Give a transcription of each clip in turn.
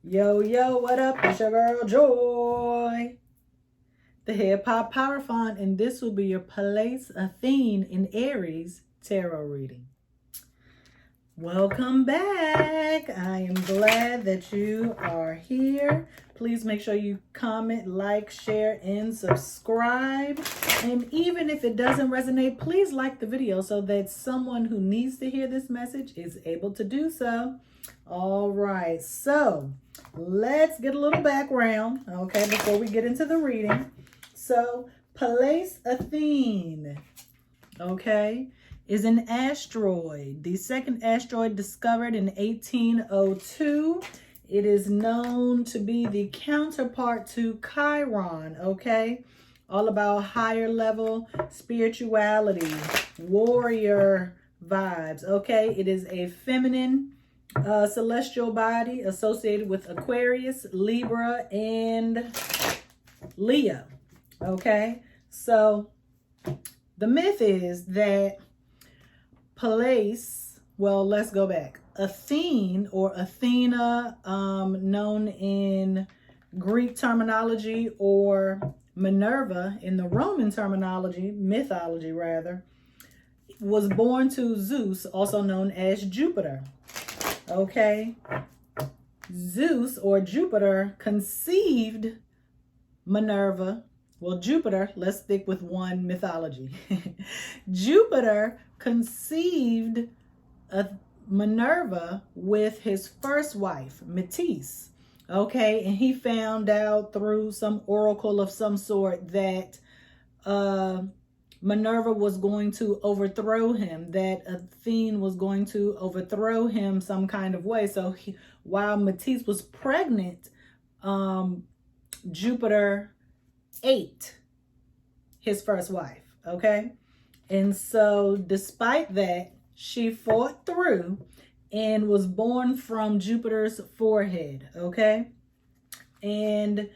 Yo, yo, what up? It's your girl Joy, the Hip Hop Power Font, and this will be your Pallas Athene in Aries tarot reading. Welcome back. I am glad that you are here. Please make sure you comment, like, share, and subscribe. And even if it doesn't resonate, please like the video so that someone who needs to hear this message is able to do so. All right, so let's get a little background, okay, before we get into the reading. So, Pallas Athene, okay, is an asteroid, the second asteroid discovered in 1802. It is known to be the counterpart to Chiron, okay? All about higher level spirituality, warrior vibes, okay? It is a feminine celestial body associated with Aquarius, Libra, and Leo, okay? So the myth is that Pallas, well, let's go back. Athene or Athena, known in Greek terminology, or Minerva in the Roman terminology, mythology rather, was born to Zeus, also known as Jupiter. Okay, Zeus or Jupiter conceived Minerva. Well, Jupiter, let's stick with one mythology. Jupiter conceived Minerva with his first wife, Metis. Okay, and he found out through some oracle of some sort that Minerva was going to overthrow him, that Athene was going to overthrow him some kind of way. So while Metis was pregnant, Jupiter ate his first wife, okay? And so despite that, she fought through and was born from Jupiter's forehead, okay? And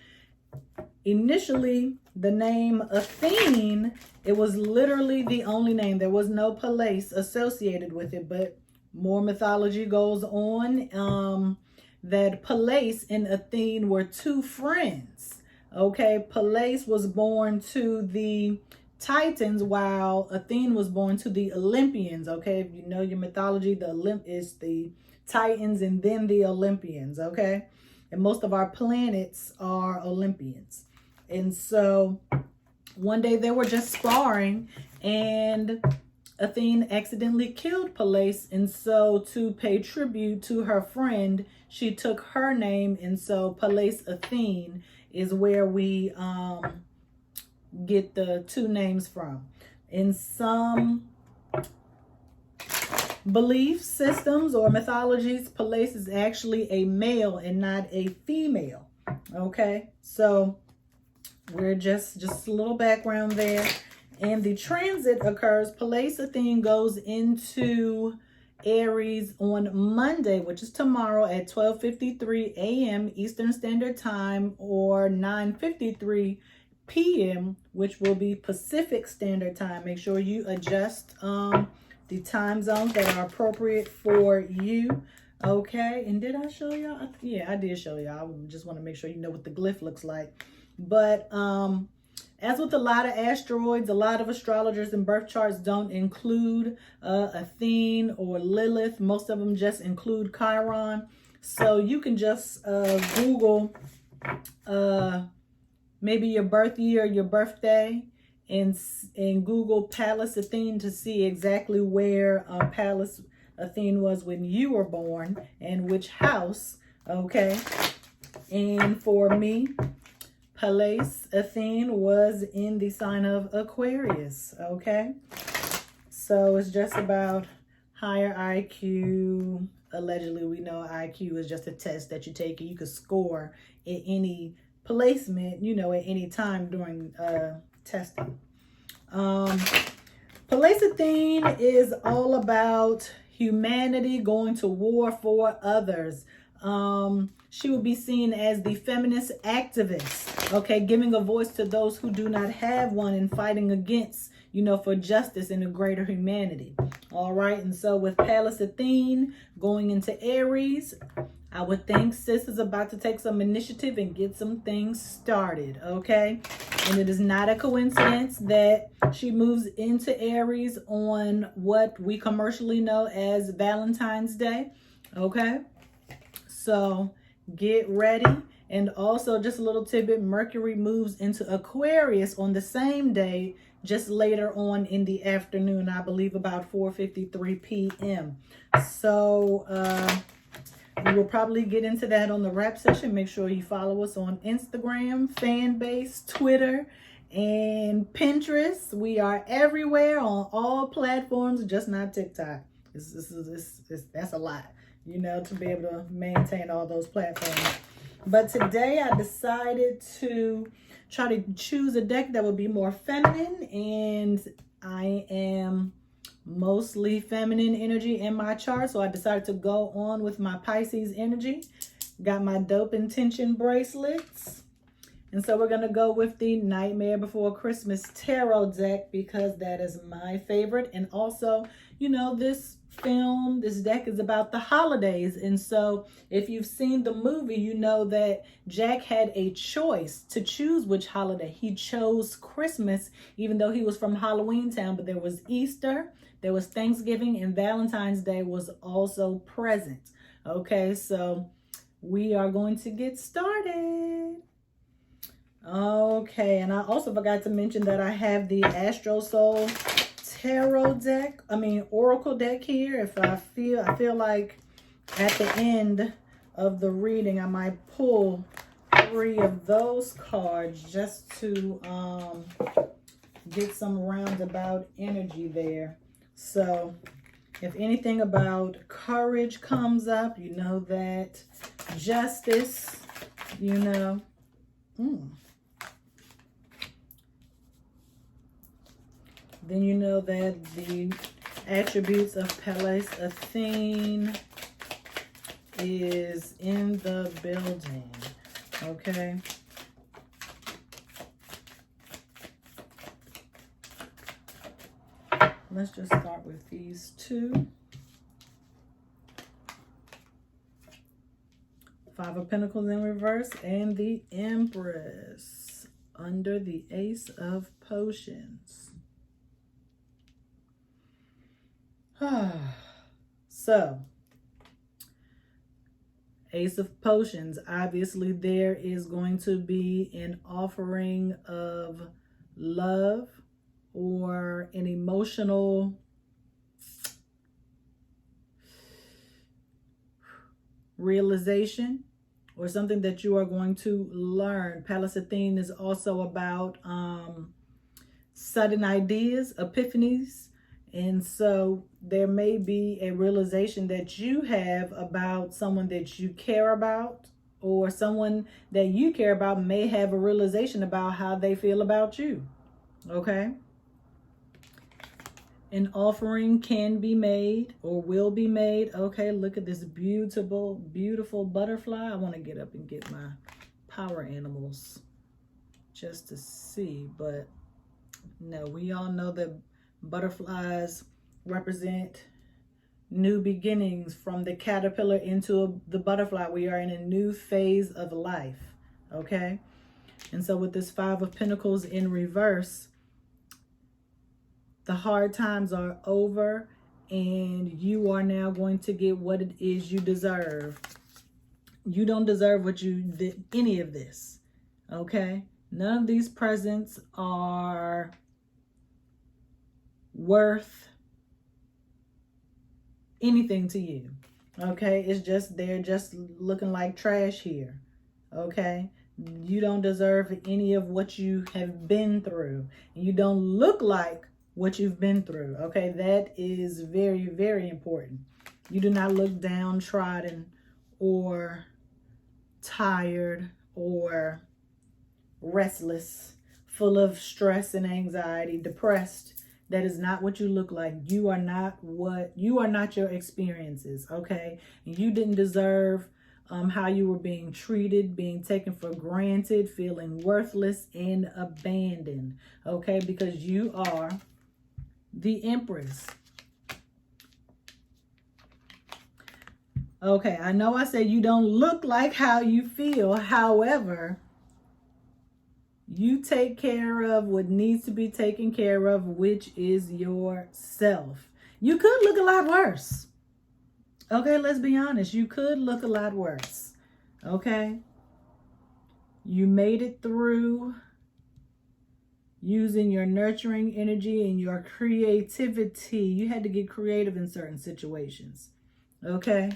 initially, the name Athene, it was literally the only name. There was no Pallas associated with it, but more mythology goes on that Pallas and Athene were two friends. Okay, Pallas was born to the Titans while Athene was born to the Olympians. Okay, if you know your mythology, the is the Titans and then the Olympians. Okay, and most of our planets are Olympians. And so one day they were just sparring and Athene accidentally killed Pallas. And so to pay tribute to her friend, she took her name. And so Pallas Athene is where we get the two names from. In some belief systems or mythologies, Pallas is actually a male and not a female. Okay, so we're just a little background there. And the transit occurs, Pallas Athene goes into Aries on Monday, which is tomorrow at 12:53 a.m. Eastern Standard Time, or 9:53 p.m., which will be Pacific Standard Time. Make sure you adjust the time zones that are appropriate for you. Okay, and did I show y'all? Yeah, I did show y'all. I just want to make sure you know what the glyph looks like. But as with a lot of asteroids, a lot of astrologers and birth charts don't include Athene or Lilith. Most of them just include Chiron. So you can just Google maybe your birth year, your birthday, and Google Pallas Athene to see exactly where Pallas Athene was when you were born and which house. Okay, and for me, Pallas Athene was in the sign of Aquarius, okay? So it's just about higher IQ. Allegedly, we know IQ is just a test that you take and you can score in any placement, you know, at any time during testing. Pallas Athene is all about humanity going to war for others. She would be seen as the feminist activist, okay, giving a voice to those who do not have one and fighting against, you know, for justice and a greater humanity. All right, and so with Pallas Athene going into Aries, I would think sis is about to take some initiative and get some things started, okay? And it is not a coincidence that she moves into Aries on what we commercially know as Valentine's Day, okay? So get ready. And also, just a little tidbit, Mercury moves into Aquarius on the same day, just later on in the afternoon, I believe about 4:53 p.m. So we will probably get into that on the wrap session. Make sure you follow us on Instagram, Fanbase, Twitter, and Pinterest. We are everywhere on all platforms, just not TikTok. That's a lot, you know, to be able to maintain all those platforms. But today I decided to try to choose a deck that would be more feminine, and I am mostly feminine energy in my chart, so I decided to go on with my Pisces energy. Got my dope intention bracelets, and so we're going to go with the Nightmare Before Christmas tarot deck because that is my favorite. And also, you know, this deck is about the holidays, and so if you've seen the movie, you know that Jack had a choice to choose which holiday. He chose Christmas, even though he was from Halloween Town, but there was Easter, there was Thanksgiving, and Valentine's Day was also present. Okay, so we are going to get started. Okay, and I also forgot to mention that I have the Astro Soul tarot deck, oracle deck here. If I feel like at the end of the reading I might pull 3 of those cards just to get some roundabout energy there. So if anything about courage comes up, you know that justice, you know. Then you know that the attributes of Pallas Athene is in the building, okay? Let's just start with these 2. 5 of Pentacles in reverse and the Empress under the Ace of Potions. So, Ace of Potions, obviously there is going to be an offering of love or an emotional realization or something that you are going to learn. Pallas Athene is also about sudden ideas, epiphanies. And so there may be a realization that you have about someone that you care about, or someone that you care about may have a realization about how they feel about you. Okay? An offering can be made or will be made. Okay, look at this beautiful, beautiful butterfly. I want to get up and get my power animals just to see, but no, we all know that butterflies represent new beginnings. From the caterpillar into the butterfly, we are in a new phase of life, okay? And so with this 5 of Pentacles in reverse, the hard times are over and you are now going to get what it is you deserve. You don't deserve any of this, okay? None of these presents are worth anything to you, okay? It's just, they're just looking like trash here, okay? You don't deserve any of what you have been through. You don't look like what you've been through, okay? That is very, very important. You do not look downtrodden or tired or restless, full of stress and anxiety, depressed. That is not what you look like. You are not your experiences, okay? You didn't deserve how you were being treated, being taken for granted, feeling worthless and abandoned, okay? Because you are the Empress. Okay, I know I said you don't look like how you feel. However, you take care of what needs to be taken care of, which is yourself. You could look a lot worse. Okay, let's be honest. You could look a lot worse. Okay? You made it through using your nurturing energy and your creativity. You had to get creative in certain situations. Okay?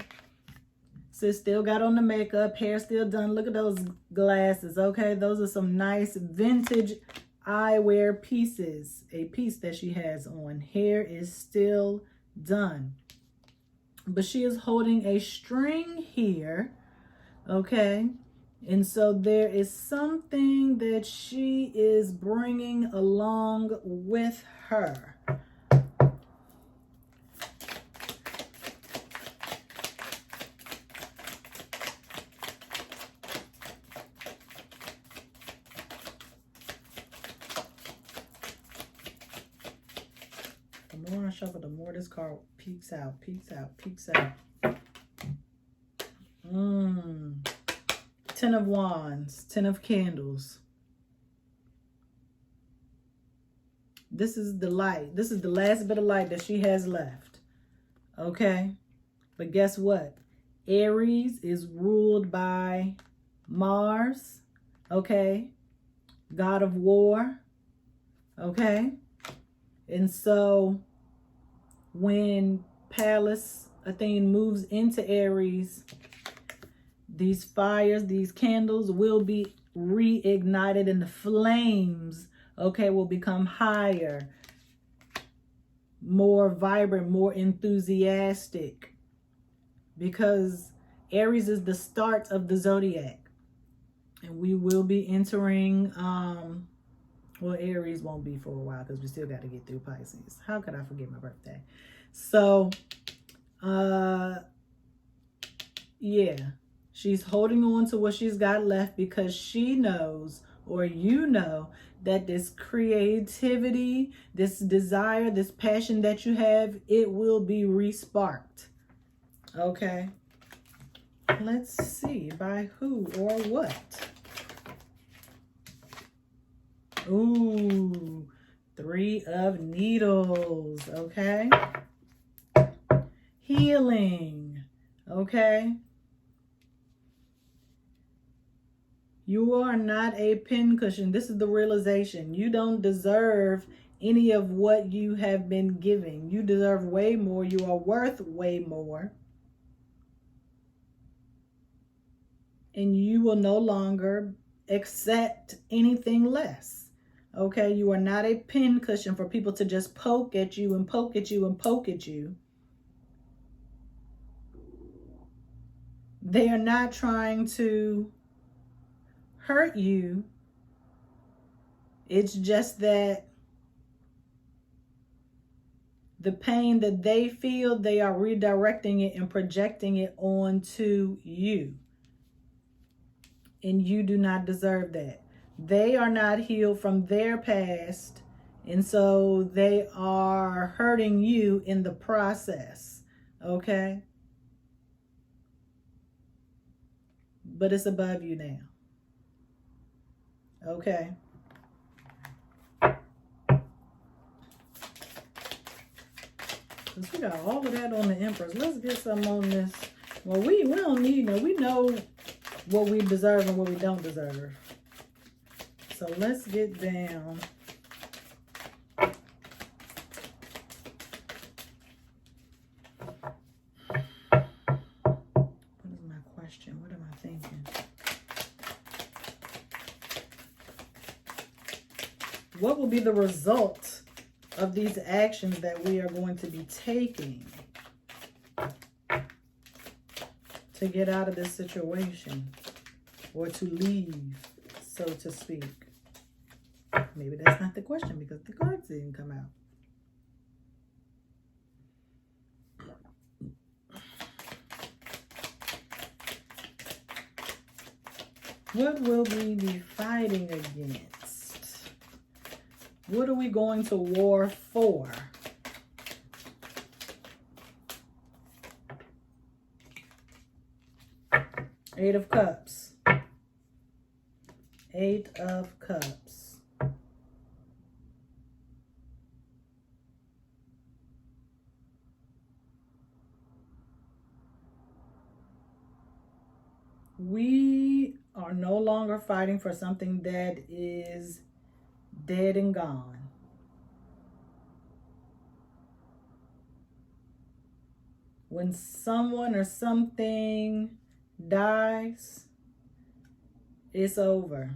Sis still got on the makeup, hair still done. Look at those glasses, okay? Those are some nice vintage eyewear pieces. A piece that she has on. Hair is still done. But she is holding a string here, okay? And so there is something that she is bringing along with her. The more I shuffle, the more this card peeks out, peeks out, peeks out. Ten of Wands, Ten of Candles. This is the light. This is the last bit of light that she has left. Okay? But guess what? Aries is ruled by Mars. Okay? God of war. Okay? And so when Pallas, Athene, moves into Aries, these fires, these candles will be reignited and the flames, okay, will become higher, more vibrant, more enthusiastic, because Aries is the start of the zodiac. And we will be entering, well, Aries won't be for a while because we still got to get through Pisces. How could I forget my birthday? So, yeah. She's holding on to what she's got left because she knows, or you know, that this creativity, this desire, this passion that you have, it will be re-sparked. Okay? Let's see by who or what. Ooh, 3 of Needles. Okay? Healing. Okay? You are not a pincushion. This is the realization. You don't deserve any of what you have been giving. You deserve way more. You are worth way more. And you will no longer accept anything less. Okay? You are not a pincushion for people to just poke at you and poke at you and poke at you. They are not trying to hurt you. It's just that the pain that they feel, they are redirecting it and projecting it onto you. And you do not deserve that. They are not healed from their past, and so they are hurting you in the process. Okay? But it's above you now. Okay? Because we got all of that on the Empress. Let's get some on this. Well, we don't need no. We know what we deserve and what we don't deserve. So let's get down. What is my question? What am I thinking? What will be the result of these actions that we are going to be taking to get out of this situation, or to leave, so to speak? Maybe that's not the question because the cards didn't come out. What will we be fighting against? What are we going to war for? Eight of Cups. Eight of Cups. We are no longer fighting for something that is dead and gone. When someone or something dies, it's over.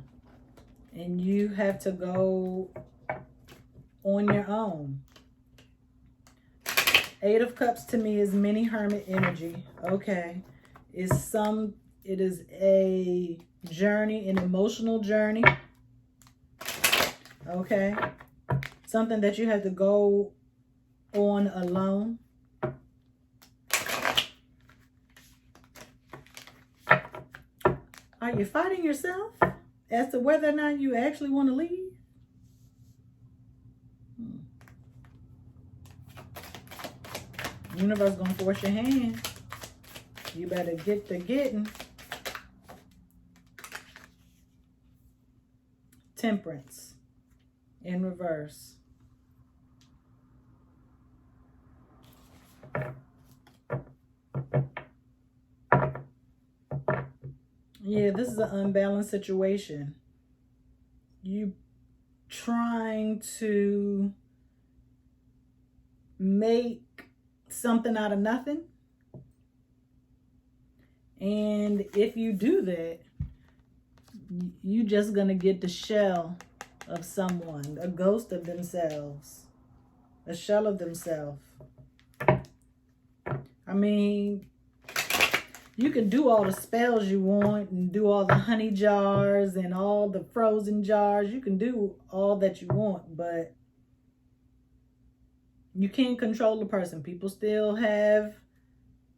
And you have to go on your own. Eight of Cups to me is mini hermit energy. Okay. It is a journey, an emotional journey. Okay. Something that you have to go on alone. Are you fighting yourself as to whether or not you actually want to leave? Universe gonna force your hand. You better get to getting. Temperance in reverse. Yeah, this is an unbalanced situation. You trying to make something out of nothing. And if you do that, you just gonna get the shell of someone, a ghost of themselves, a shell of themselves. I mean, you can do all the spells you want and do all the honey jars and all the frozen jars. You can do all that you want, but you can't control the person. People still have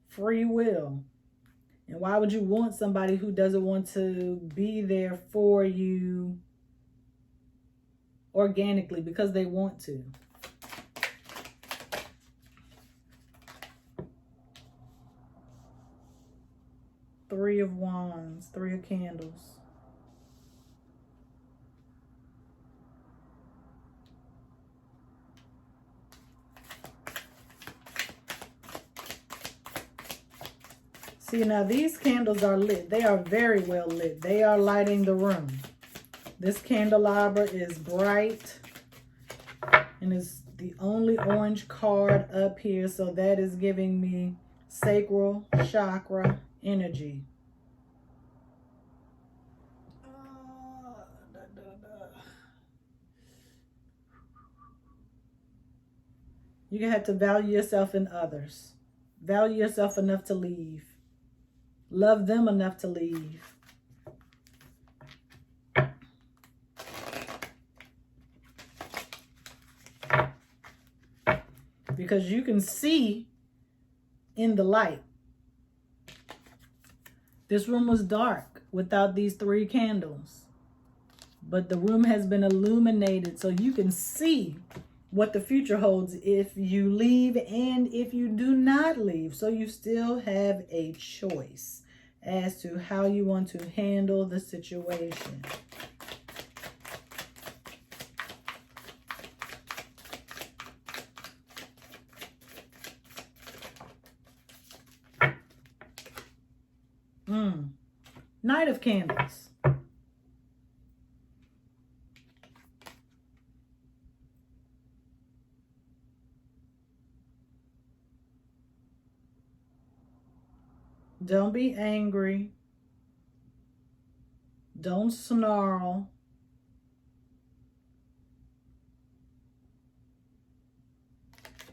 free will. And why would you want somebody who doesn't want to be there for you organically because they want to? Three of Wands, Three of Candles. See, now these candles are lit. They are very well lit. They are lighting the room. This candelabra is bright and is the only orange card up here. So that is giving me sacral chakra energy. You have to value yourself and others. Value yourself enough to leave. Love them enough to leave. Because you can see in the light. This room was dark without these three candles. But the room has been illuminated so you can see what the future holds if you leave and if you do not leave. So you still have a choice as to how you want to handle the situation. Knight of Candles. Don't be angry. Don't snarl.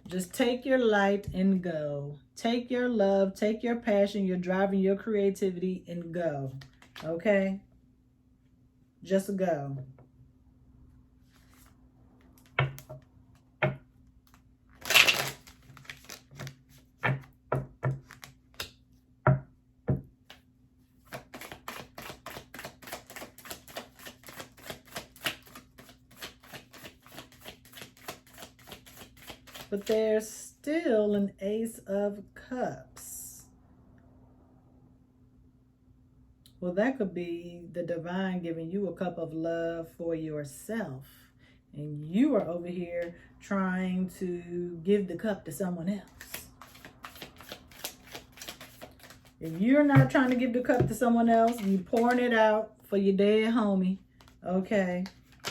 Just take your light and go. Take your love, take your passion, your drive, and your creativity and go. Okay? Just go. But there's still an Ace of Cups. Well, that could be the divine giving you a cup of love for yourself. And you are over here trying to give the cup to someone else. If you're not trying to give the cup to someone else, you pouring it out for your dead homie, okay?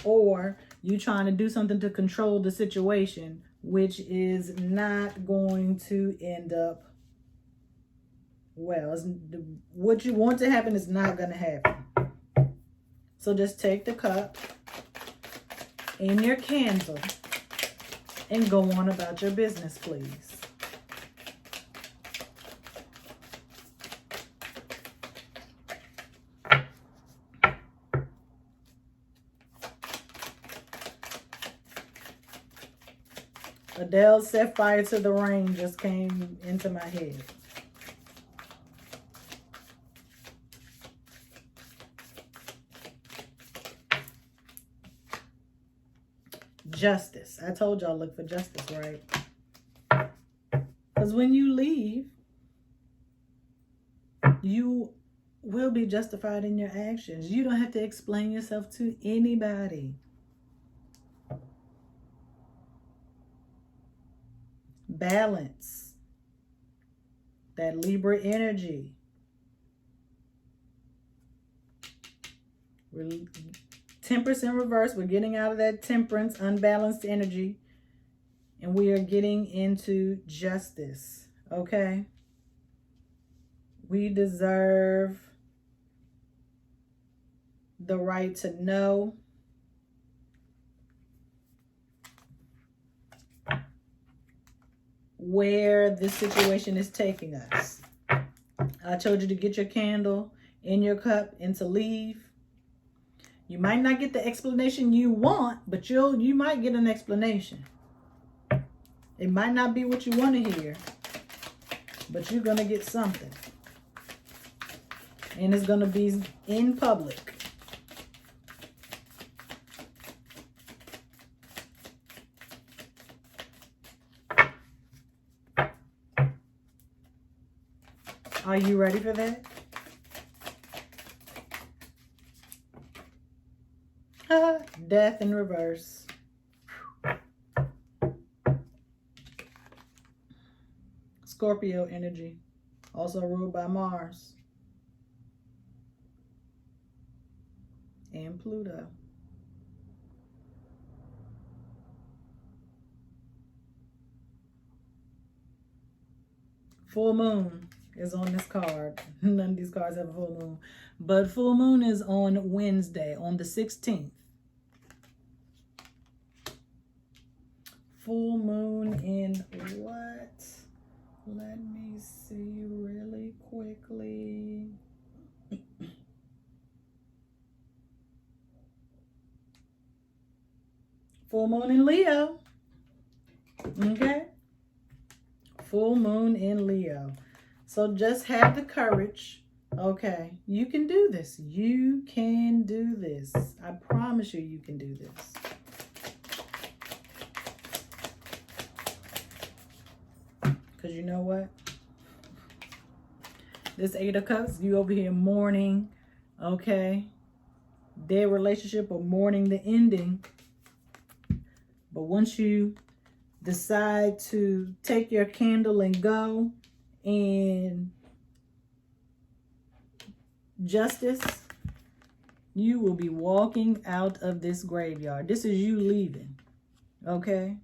Or you trying to do something to control the situation, which is not going to end up well. What you want to happen is not going to happen. So just take the cup and your candle and go on about your business, please. Adele Set Fire to the Rain just came into my head. Justice. I told y'all look for justice, right? Because when you leave, you will be justified in your actions. You don't have to explain yourself to anybody. Balance. That Libra energy. 10% reverse. We're getting out of that temperance, unbalanced energy. And we are getting into justice. Okay? We deserve the right to know. Where this situation is taking us. I told you to get your candle in your cup and to leave. You might not get the explanation you want, but you might get an explanation. It might not be what you want to hear, but you're going to get something. And it's going to be in public. Are you ready for that? Death in reverse. Scorpio energy, also ruled by Mars and Pluto. Full moon is on this card. None of these cards have a full moon. But full moon is on Wednesday, on the 16th. Full moon in what? Let me see really quickly. Full moon in Leo. Okay? Full moon in Leo. So just have the courage. Okay? You can do this. You can do this. I promise you, you can do this. Because you know what? This 8 of Cups, you over here mourning, okay? Dead relationship or mourning the ending. But once you decide to take your candle and go and justice, you will be walking out of this graveyard. This is you leaving, okay?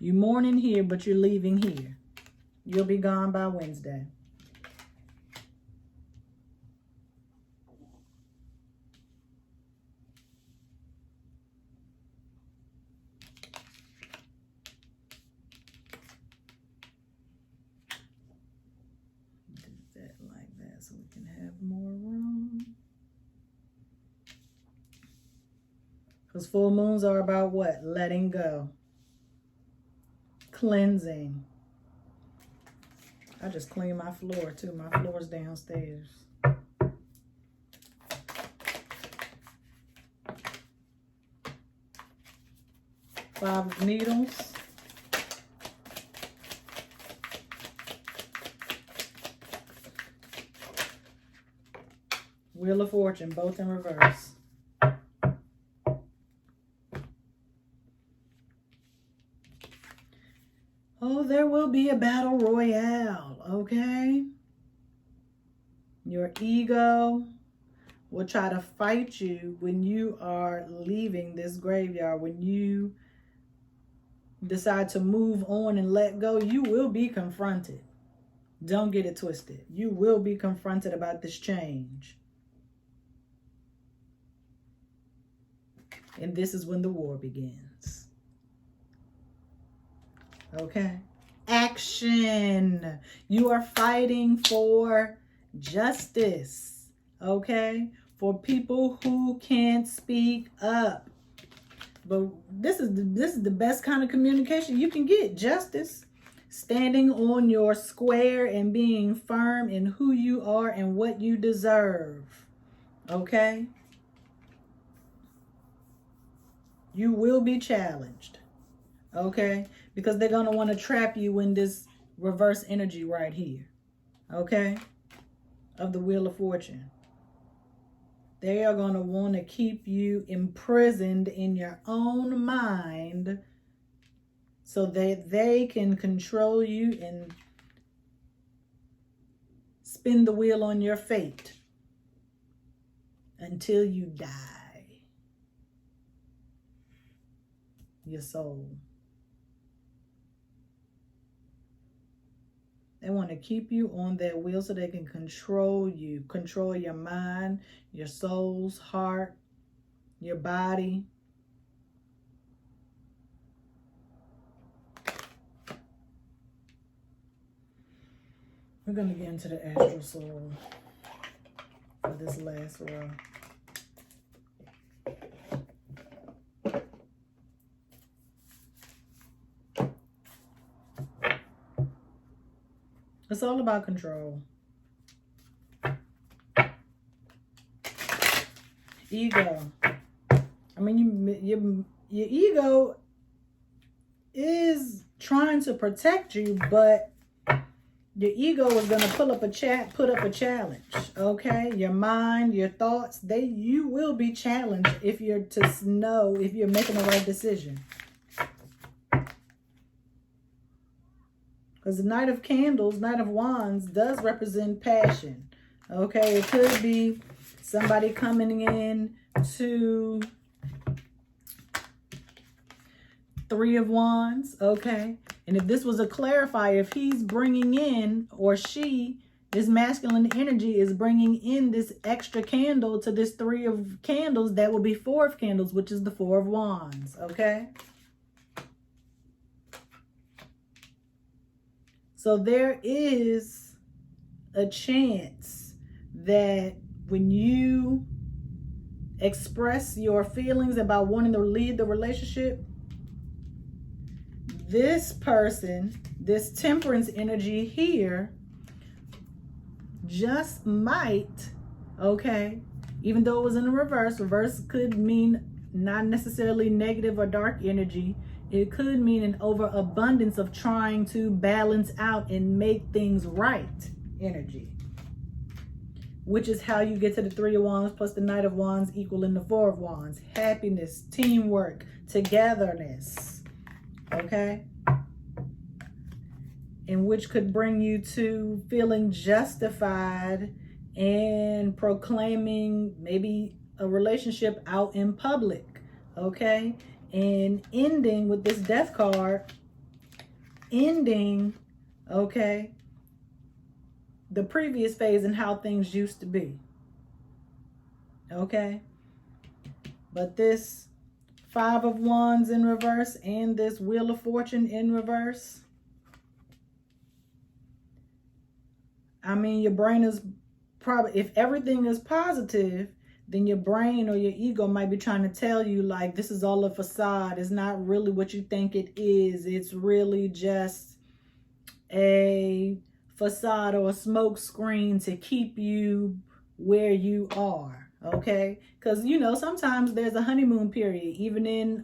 You're mourning here, but you're leaving here. You'll be gone by Wednesday. Do that like that so we can have more room. Because full moons are about what? Letting go. Cleansing. I just cleaned my floor too. My floor's downstairs. Five of Needles. Wheel of Fortune, both in reverse. Oh, there will be a battle royale, okay? Your ego will try to fight you when you are leaving this graveyard. When you decide to move on and let go, you will be confronted. Don't get it twisted. You will be confronted about this change. And this is when the war begins. Okay? Action. You are fighting for justice. Okay? For people who can't speak up. But this is the best kind of communication you can get. Justice. Standing on your square and being firm in who you are and what you deserve. Okay? You will be challenged. Okay? Because they're going to want to trap you in this reverse energy right here. Okay? Of the Wheel of Fortune. They are going to want to keep you imprisoned in your own mind so that they can control you and spin the wheel on your fate until you die. Your soul. They want to keep you on that wheel so they can control you. Control your mind, your soul's heart, your body. We're going to get into the astral soul for this last row. It's all about control. Ego. I mean, your ego is trying to protect you, but your ego is going to put up a challenge. Okay, your mind, your thoughts, you will be challenged if you're making the right decision. Because the Knight of Candles, Knight of Wands does represent passion. Okay, it could be somebody coming in to Three of Wands. Okay, and if this was a clarifier, if he's bringing in, or she, this masculine energy is bringing in this extra candle to this Three of Candles, that will be Four of Candles, which is the Four of Wands. Okay. So there is a chance that when you express your feelings about wanting to lead the relationship, this person, this Temperance energy here, just might, okay, even though it was in the reverse could mean not necessarily negative or dark energy. It could mean an overabundance of trying to balance out and make things right energy. Which is how you get to the Three of Wands plus the Knight of Wands equaling the Four of Wands. Happiness, teamwork, togetherness. Okay? And which could bring you to feeling justified and proclaiming maybe a relationship out in public. Okay? And ending with this Death card, okay, the previous phase and how things used to be. Okay? But this Five of Wands in reverse and this Wheel of Fortune in reverse, I mean, your brain is probably, if everything is positive, then your brain or your ego might be trying to tell you, like, this is all a facade. It's not really what you think it is. It's really just a facade or a smoke screen to keep you where you are, okay? Because, you know, sometimes there's a honeymoon period. Even in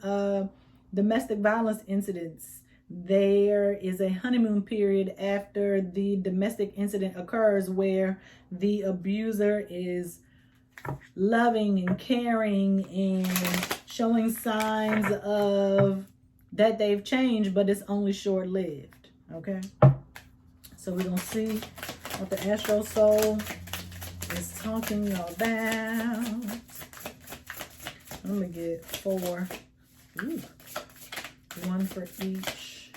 domestic violence incidents, there is a honeymoon period after the domestic incident occurs where the abuser is loving and caring and showing signs of that they've changed, but it's only short-lived. Okay, so we're gonna see what the Astro Soul is talking about. I'm gonna get 4. Ooh. 1 for each.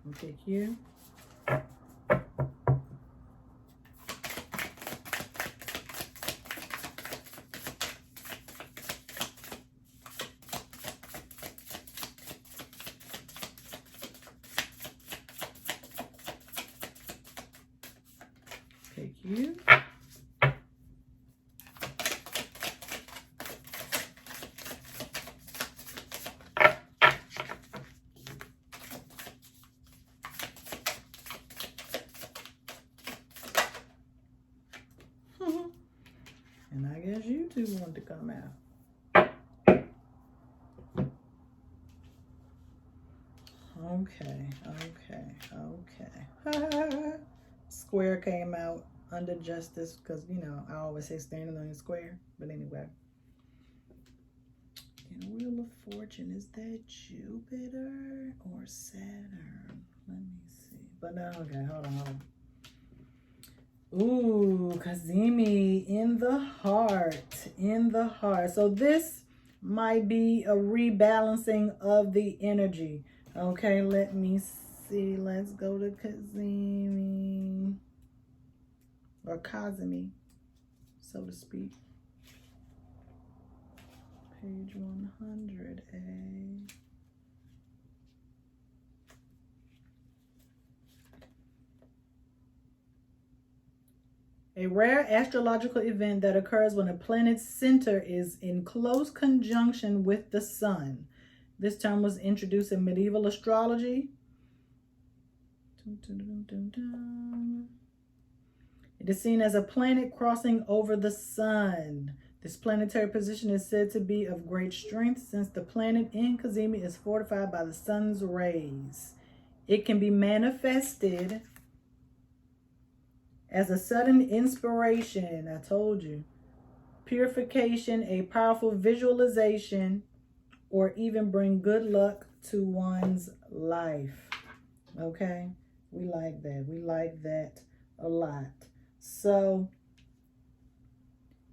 I'll pick you. Pick you. And I guess you two want to come out. Okay. Square came out under justice because, you know, I always say standing on your square. But anyway. And Wheel of Fortune, is that Jupiter or Saturn? Let me see. But no, okay, hold on. Ooh, Kazemi in the heart. So this might be a rebalancing of the energy. Okay, let me see. Let's go to Kazemi or Kazemi, so to speak. Page 100A. A rare astrological event that occurs when a planet's center is in close conjunction with the sun. This term was introduced in medieval astrology. It is seen as a planet crossing over the sun. This planetary position is said to be of great strength since the planet in Kazemi is fortified by the sun's rays. It can be manifested as a sudden inspiration, I told you, purification, a powerful visualization, or even bring good luck to one's life. Okay? We like that. We like that a lot. So,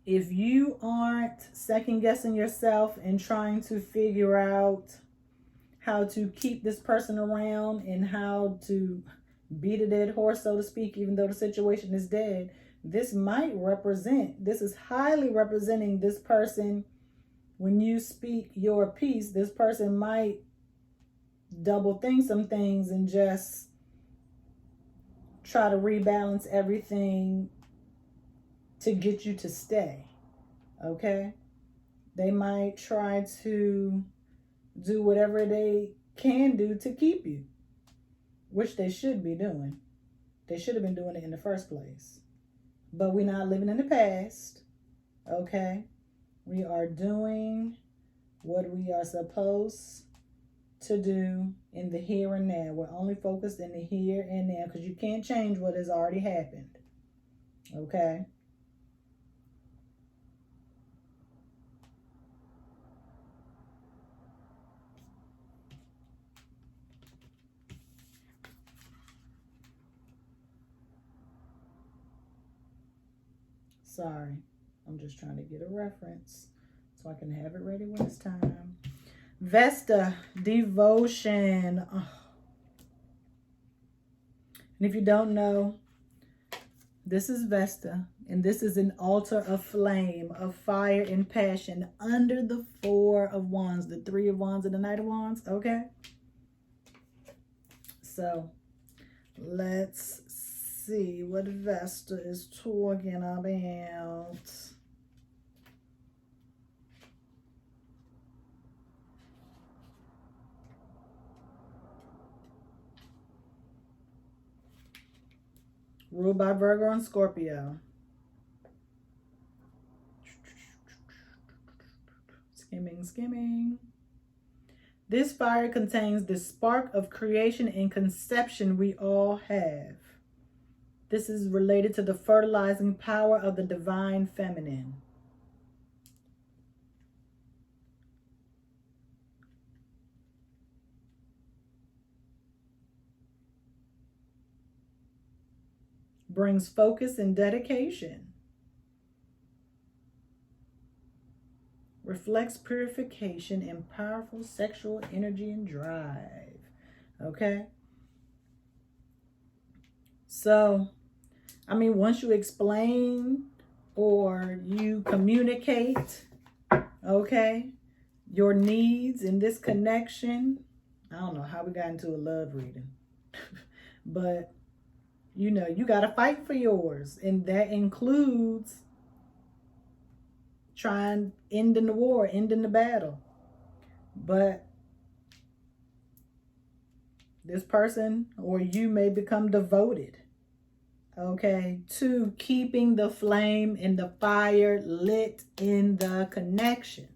if you aren't second guessing yourself and trying to figure out how to keep this person around and how to beat a dead horse, so to speak, even though the situation is dead, this is highly representing this person. When you speak your piece, this person might double think some things and just try to rebalance everything to get you to stay. Okay? They might try to do whatever they can do to keep you, which they should be doing. They should have been doing it in the first place. But we're not living in the past. Okay? We are doing what we are supposed to do in the here and now. We're only focused in the here and now because you can't change what has already happened. Okay? Sorry, I'm just trying to get a reference so I can have it ready when it's time. Vesta, devotion. Oh. And if you don't know, this is Vesta, and this is an altar of flame, of fire and passion under the 4 of Wands, the 3 of Wands and the Knight of Wands, okay? So, let's see what Vesta is talking about. Ruled by Virgo and Scorpio. Skimming. This fire contains the spark of creation and conception we all have. This is related to the fertilizing power of the divine feminine. Brings focus and dedication. Reflects purification and powerful sexual energy and drive. Okay? So, I mean, once you explain or you communicate, okay, your needs in this connection, I don't know how we got into a love reading, but you know, you got to fight for yours. And that includes trying, ending the war, ending the battle. But this person or you may become devoted, okay, to keeping the flame and the fire lit in the connection.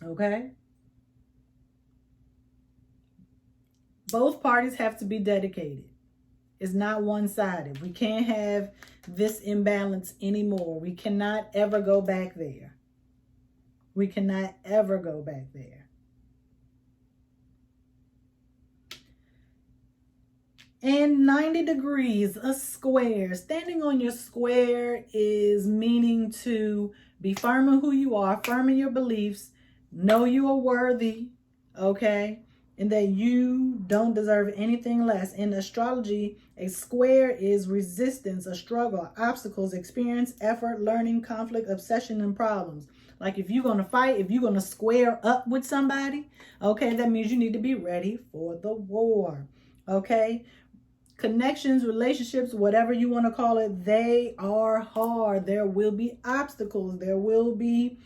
Okay? Both parties have to be dedicated. It's not one-sided. We can't have this imbalance anymore. We cannot ever go back there. We cannot ever go back there. And 90 degrees, a square. Standing on your square is meaning to be firm in who you are, firm in your beliefs, know you are worthy, okay? And that you don't deserve anything less. In astrology, a square is resistance, a struggle, obstacles, experience, effort, learning, conflict, obsession, and problems. Like if you're going to fight, if you're going to square up with somebody, okay, that means you need to be ready for the war, okay? Connections, relationships, whatever you want to call it, they are hard. There will be obstacles. There will be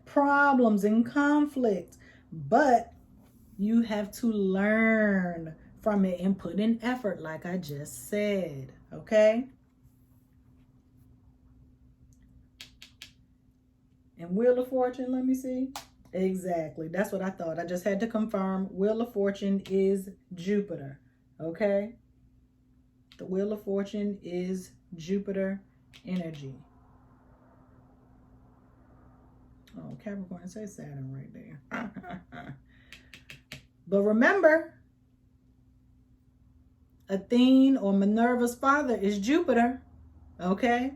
problems and conflict. But you have to learn from it and put in effort, like I just said, okay? And Wheel of Fortune, let me see. Exactly. That's what I thought. I just had to confirm. Wheel of Fortune is Jupiter, okay? The Wheel of Fortune is Jupiter energy. Oh, Capricorn, say Saturn right there. But remember, Athene or Minerva's father is Jupiter, okay?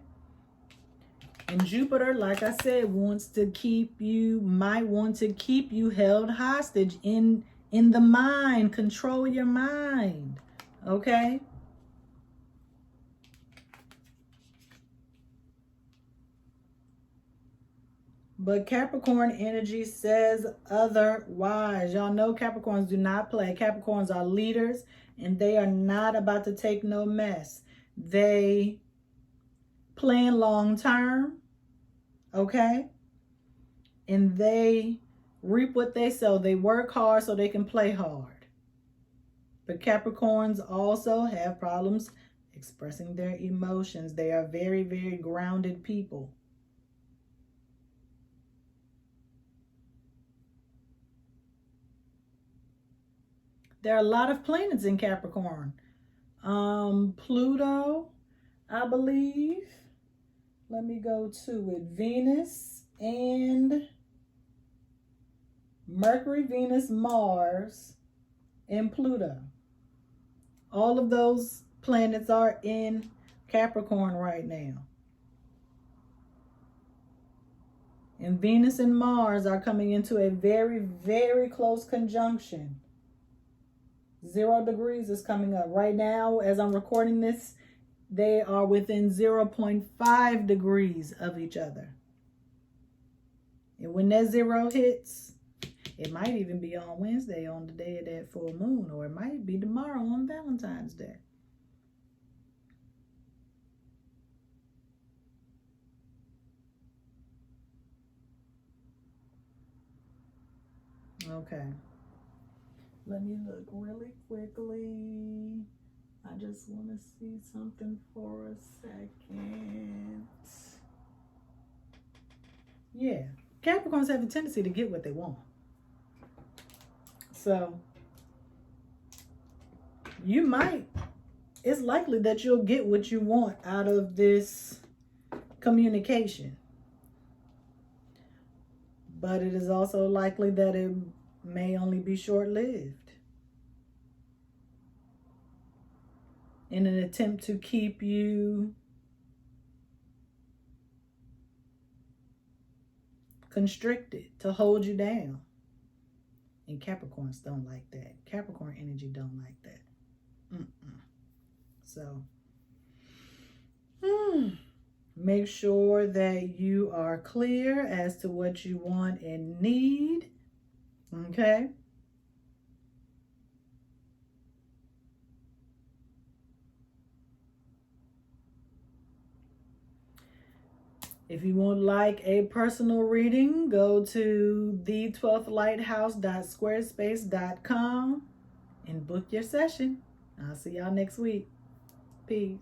And Jupiter, like I said, wants to keep you, might want to keep you held hostage in the mind. Control your mind, okay? But Capricorn energy says otherwise. Y'all know Capricorns do not play. Capricorns are leaders, and they are not about to take no mess. They plan long term, okay? And they reap what they sow. They work hard so they can play hard. But Capricorns also have problems expressing their emotions. They are very, very grounded people. There are a lot of planets in Capricorn. Pluto, I believe. Let me go to it. Venus and Mercury, Venus, Mars, and Pluto. All of those planets are in Capricorn right now. And Venus and Mars are coming into a very, very close conjunction. 0 degrees is coming up. Right now, as I'm recording this, they are within 0.5 degrees of each other. And when that 0 hits, it might even be on Wednesday on the day of that full moon, or it might be tomorrow on Valentine's Day. Okay. Let me look really quickly. I just want to see something for a second. Yeah. Capricorns have a tendency to get what they want. So, you might it's likely that you'll get what you want out of this communication. But it is also likely that it may only be short-lived in an attempt to keep you constricted, to hold you down. And Capricorns don't like that. Capricorn energy don't like that. So, make sure that you are clear as to what you want and need. Okay? If you would like a personal reading, go to the12thlighthouse.squarespace.com and book your session. I'll see y'all next week. Peace.